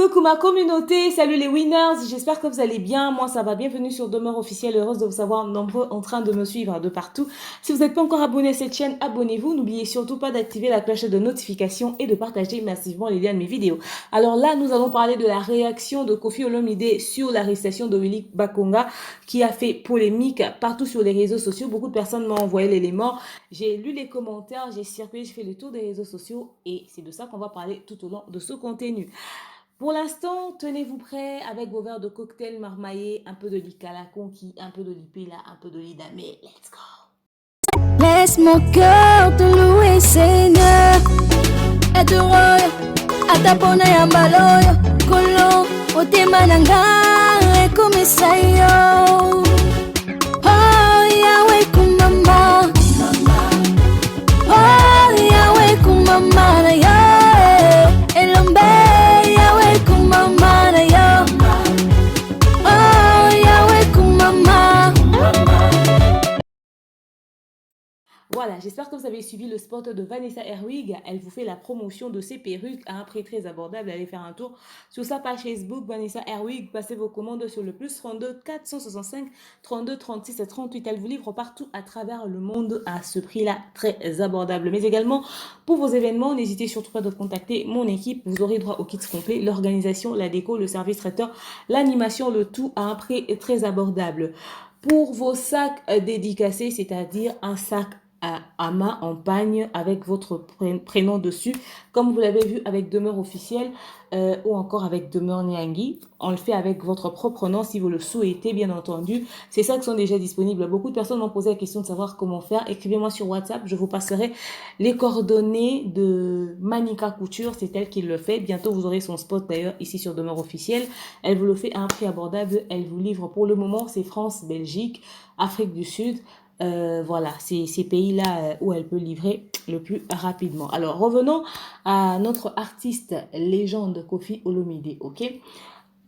Coucou ma communauté, salut les winners, j'espère que vous allez bien, moi ça va, bienvenue sur Demeure Officielle, heureuse de vous savoir nombreux en train de me suivre de partout. Si vous n'êtes pas encore abonné à cette chaîne, abonnez-vous, n'oubliez surtout pas d'activer la cloche de notification et de partager massivement les liens de mes vidéos. Alors là, nous allons parler de la réaction de Koffi Olomide sur l'arrestation de Willy Bakonga qui a fait polémique partout sur les réseaux sociaux. Beaucoup de personnes m'ont envoyé l'élément, j'ai lu les commentaires, j'ai circulé, j'ai fait le tour des réseaux sociaux et c'est de ça qu'on va parler tout au long de ce contenu. Pour l'instant, tenez-vous prêts avec vos verres de cocktail marmaillé, un peu de licala conquis, un peu de lipila, un peu de lidamé. Let's go! Laisse mon cœur te louer, Seigneur. Et te roya, atapona ya baloyo, kolon, otema nanga, comme ça yo. Oh, Yahweh kumama, oh, Yahweh kumama na yo, elombe. Voilà, j'espère que vous avez suivi le spot de Vanessa Herwig. Elle vous fait la promotion de ses perruques à un prix très abordable. Allez faire un tour sur sa page Facebook, Vanessa Herwig. Passez vos commandes sur le plus 32 465 32 36 et 38. Elle vous livre partout à travers le monde à ce prix-là très abordable. Mais également, pour vos événements, n'hésitez surtout pas de contacter mon équipe. Vous aurez droit au kit complet, l'organisation, la déco, le service traiteur, l'animation, le tout à un prix très abordable. Pour vos sacs dédicacés, c'est-à-dire un sac à main en pagne avec votre prénom dessus, comme vous l'avez vu avec Demeure Officielle ou encore avec Demeure Niangui. On le fait avec votre propre nom si vous le souhaitez, bien entendu. Ces sacs sont déjà disponibles. Beaucoup de personnes m'ont posé la question de savoir comment faire. Écrivez-moi sur WhatsApp, je vous passerai les coordonnées de Manika Couture, c'est elle qui le fait. Bientôt, vous aurez son spot d'ailleurs ici sur Demeure Officielle. Elle vous le fait à un prix abordable. Elle vous livre pour le moment, c'est France, Belgique, Afrique du Sud. Voilà, c'est ces pays-là où elle peut livrer le plus rapidement. Alors, revenons à notre artiste légende Koffi Olomide, ok?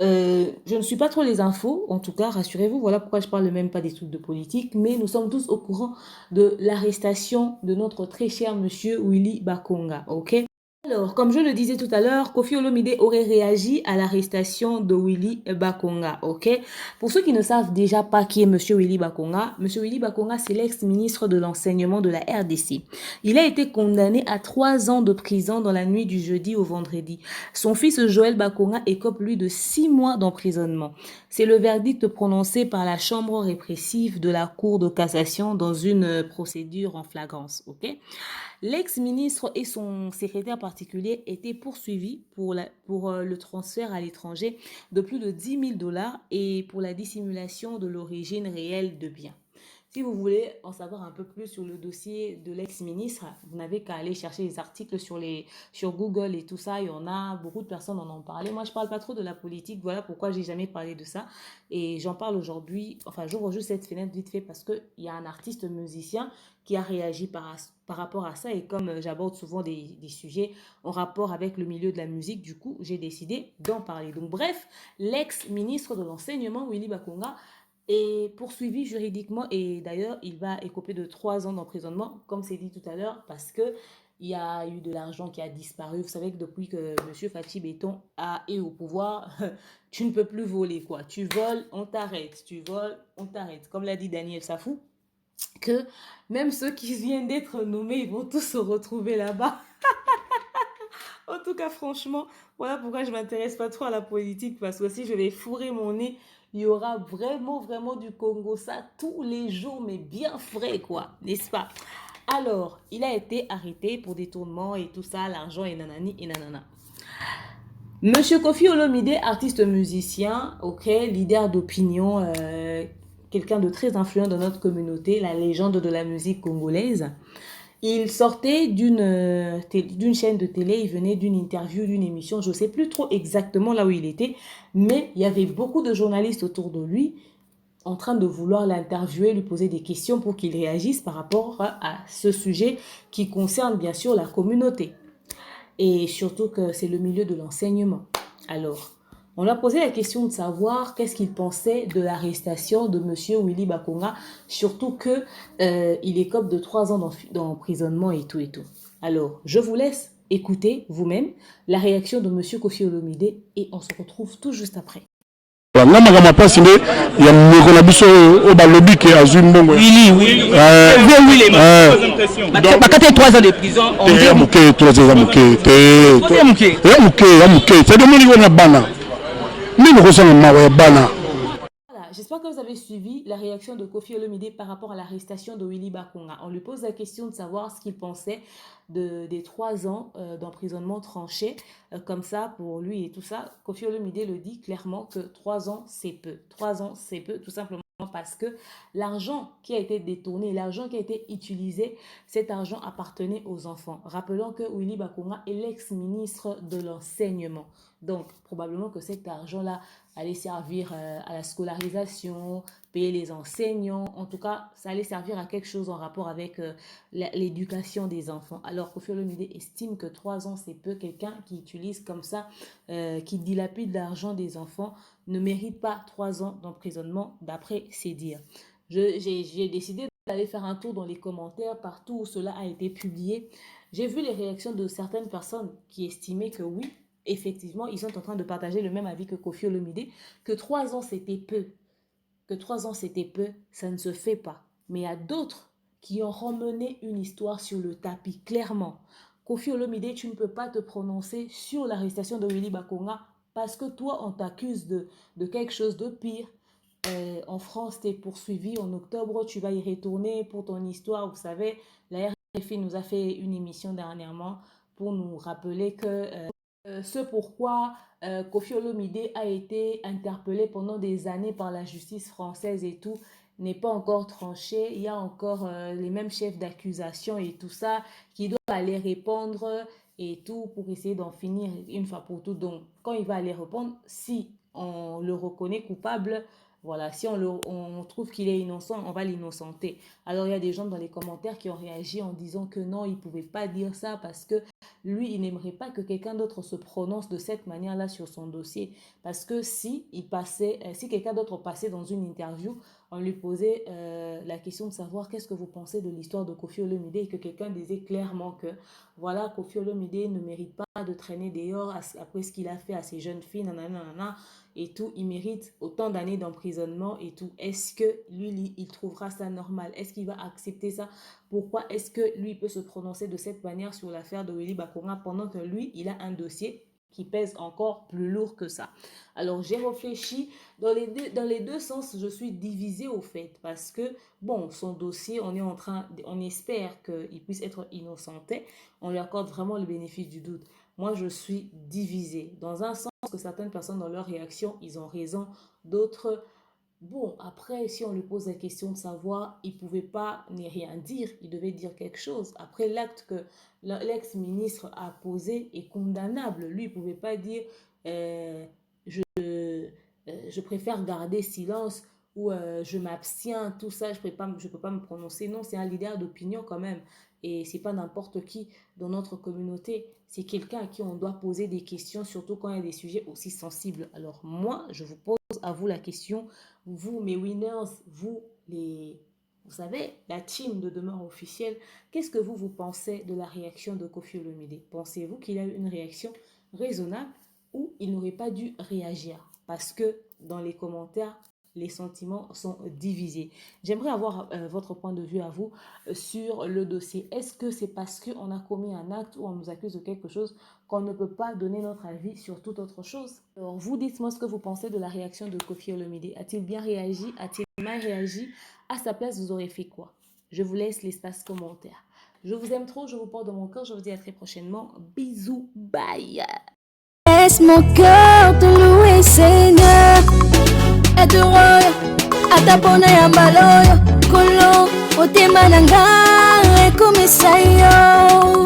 Je ne suis pas trop les infos, en tout cas, rassurez-vous, voilà pourquoi je parle même pas des trucs de politique, mais nous sommes tous au courant de l'arrestation de notre très cher monsieur Willy Bakonga, ok? Alors, comme je le disais tout à l'heure, Koffi Olomide aurait réagi à l'arrestation de Willy Bakonga, ok? Pour ceux qui ne savent déjà pas qui est Monsieur Willy Bakonga, Monsieur Willy Bakonga, c'est l'ex-ministre de l'enseignement de la RDC. Il a été condamné à 3 ans de prison dans la nuit du jeudi au vendredi. Son fils Joël Bakonga écope lui de 6 mois d'emprisonnement. C'est le verdict prononcé par la chambre répressive de la Cour de cassation dans une procédure en flagrance, ok? L'ex-ministre et son secrétaire particulier étaient poursuivis pour le transfert à l'étranger de plus de 10 000 dollars et pour la dissimulation de l'origine réelle de biens. Si vous voulez en savoir un peu plus sur le dossier de l'ex-ministre, vous n'avez qu'à aller chercher les articles sur Google et tout ça. Il y en a, beaucoup de personnes en ont parlé. Moi, je ne parle pas trop de la politique. Voilà pourquoi je n'ai jamais parlé de ça. Et j'en parle aujourd'hui. Enfin, j'ouvre juste cette fenêtre vite fait parce qu'il y a un artiste musicien qui a réagi par rapport à ça. Et comme j'aborde souvent des sujets en rapport avec le milieu de la musique, du coup, j'ai décidé d'en parler. Donc, bref, l'ex-ministre de l'enseignement, Willy Bakonga, est poursuivi juridiquement et d'ailleurs, il va écoper de 3 ans d'emprisonnement, comme c'est dit tout à l'heure, parce que il y a eu de l'argent qui a disparu. Vous savez que depuis que M. Fathi Béton est au pouvoir, tu ne peux plus voler, quoi. Tu voles, on t'arrête. Tu voles, on t'arrête. Comme l'a dit Daniel Safou, que même ceux qui viennent d'être nommés, ils vont tous se retrouver là-bas. En tout cas, franchement, voilà pourquoi je ne m'intéresse pas trop à la politique, parce que si je vais fourrer mon nez, il y aura vraiment, vraiment du Congo, ça, tous les jours, mais bien frais, quoi, n'est-ce pas? Alors, il a été arrêté pour détournement et tout ça, l'argent et nanani et nanana. Monsieur Koffi Olomide, artiste musicien, ok, leader d'opinion, quelqu'un de très influent dans notre communauté, la légende de la musique congolaise. Il sortait d'une chaîne de télé, il venait d'une interview, d'une émission, je ne sais plus trop exactement là où il était, mais il y avait beaucoup de journalistes autour de lui en train de vouloir l'interviewer, lui poser des questions pour qu'il réagisse par rapport à ce sujet qui concerne bien sûr la communauté. Et surtout que c'est le milieu de l'enseignement. Alors, on lui a posé la question de savoir qu'est-ce qu'il pensait de l'arrestation de monsieur Willy Bakonga, surtout que il écope de 3 ans d'emprisonnement et tout et tout. Alors, je vous laisse Écoutez vous-même la réaction de Monsieur Koffi Olomide et on se retrouve tout juste après. Nga magama place nde ya meko na biso o balobi ke azwi mbongo. Oui. Bakate 3 ans de prison. On dit muke 3 ans muke. C'est de moni na bana. Mimi ko sana mawa ya bana. J'espère que vous avez suivi la réaction de Koffi Olomide par rapport à l'arrestation de Willy Bakonga. On lui pose la question de savoir ce qu'il pensait des 3 ans d'emprisonnement tranché, comme ça pour lui et tout ça. Koffi Olomide le dit clairement que 3 ans c'est peu. 3 ans c'est peu, tout simplement parce que l'argent qui a été détourné, l'argent qui a été utilisé, cet argent appartenait aux enfants. Rappelons que Willy Bakonga est l'ex-ministre de l'enseignement. Donc, probablement que cet argent-là allait servir à la scolarisation, payer les enseignants. En tout cas, ça allait servir à quelque chose en rapport avec l'éducation des enfants. Alors, Koffi Olomide estime que 3 ans, c'est peu. Quelqu'un qui utilise comme ça, qui dilapide l'argent des enfants, ne mérite pas 3 ans d'emprisonnement, d'après ses dires. J'ai décidé d'aller faire un tour dans les commentaires, partout où cela a été publié. J'ai vu les réactions de certaines personnes qui estimaient que oui, effectivement, ils sont en train de partager le même avis que Koffi Olomide, que 3 ans c'était peu. Que 3 ans c'était peu, ça ne se fait pas. Mais il y a d'autres qui ont ramené une histoire sur le tapis, clairement. Koffi Olomide, tu ne peux pas te prononcer sur l'arrestation de Willy Bakonga parce que toi, on t'accuse de quelque chose de pire. En France, tu es poursuivi en octobre, tu vas y retourner pour ton histoire. Vous savez, la RFI nous a fait une émission dernièrement pour nous rappeler que... ce pourquoi Koffi Olomide a été interpellé pendant des années par la justice française et tout n'est pas encore tranché. Il y a encore les mêmes chefs d'accusation et tout ça qui doivent aller répondre et tout pour essayer d'en finir une fois pour toutes. Donc, quand il va aller répondre, si on le reconnaît coupable, voilà, si on trouve qu'il est innocent, on va l'innocenter. Alors, il y a des gens dans les commentaires qui ont réagi en disant que non, il ne pouvait pas dire ça parce que lui, il n'aimerait pas que quelqu'un d'autre se prononce de cette manière-là sur son dossier. Parce que si quelqu'un d'autre passait dans une interview, on lui posait la question de savoir qu'est-ce que vous pensez de l'histoire de Koffi Olomide et que quelqu'un disait clairement que voilà, Koffi Olomide ne mérite pas de traîner dehors après ce qu'il a fait à ces jeunes filles, nanana, et tout, il mérite autant d'années d'emprisonnement et tout. Est-ce que lui, il trouvera ça normal? Est-ce qu'il va accepter ça? Pourquoi est-ce que lui peut se prononcer de cette manière sur l'affaire de Willy Bakonga pendant que lui, il a un dossier qui pèse encore plus lourd que ça? Alors, j'ai réfléchi. Dans les deux sens, je suis divisée au fait. Parce que, bon, son dossier, on espère qu'il puisse être innocenté. On lui accorde vraiment le bénéfice du doute. Moi, je suis divisée. Dans un sens que certaines personnes, dans leur réaction, ils ont raison. D'autres... Bon, après, si on lui pose la question de savoir, il ne pouvait pas ni rien dire, il devait dire quelque chose. Après, l'acte que l'ex-ministre a posé est condamnable. Lui, il ne pouvait pas dire je préfère garder silence ou je m'abstiens, tout ça, je ne peux pas me prononcer. Non, c'est un leader d'opinion quand même. Et ce n'est pas n'importe qui dans notre communauté. C'est quelqu'un à qui on doit poser des questions, surtout quand il y a des sujets aussi sensibles. Alors moi, je vous pose à vous la question, vous mes winners, vous savez, la team de Demeure Officielle, qu'est-ce que vous pensez de la réaction de Koffi Olomide? Pensez-vous qu'il a eu une réaction raisonnable ou il n'aurait pas dû réagir? Parce que dans les commentaires, les sentiments sont divisés. J'aimerais avoir votre point de vue à vous sur le dossier. Est-ce que c'est parce qu'on a commis un acte ou on nous accuse de quelque chose qu'on ne peut pas donner notre avis sur toute autre chose? Alors vous, dites-moi ce que vous pensez de la réaction de Koffi Olomide. A-t-il bien réagi? A-t-il mal réagi? À sa place, vous aurez fait quoi? Je vous laisse l'espace commentaire. Je vous aime trop, je vous porte dans mon cœur. Je vous dis à très prochainement. Bisous, bye. Laisse mon cœur te louer, Seigneur. Adoro, atapona ya mbaloyo, kolo, otema nanga, comme ça yo.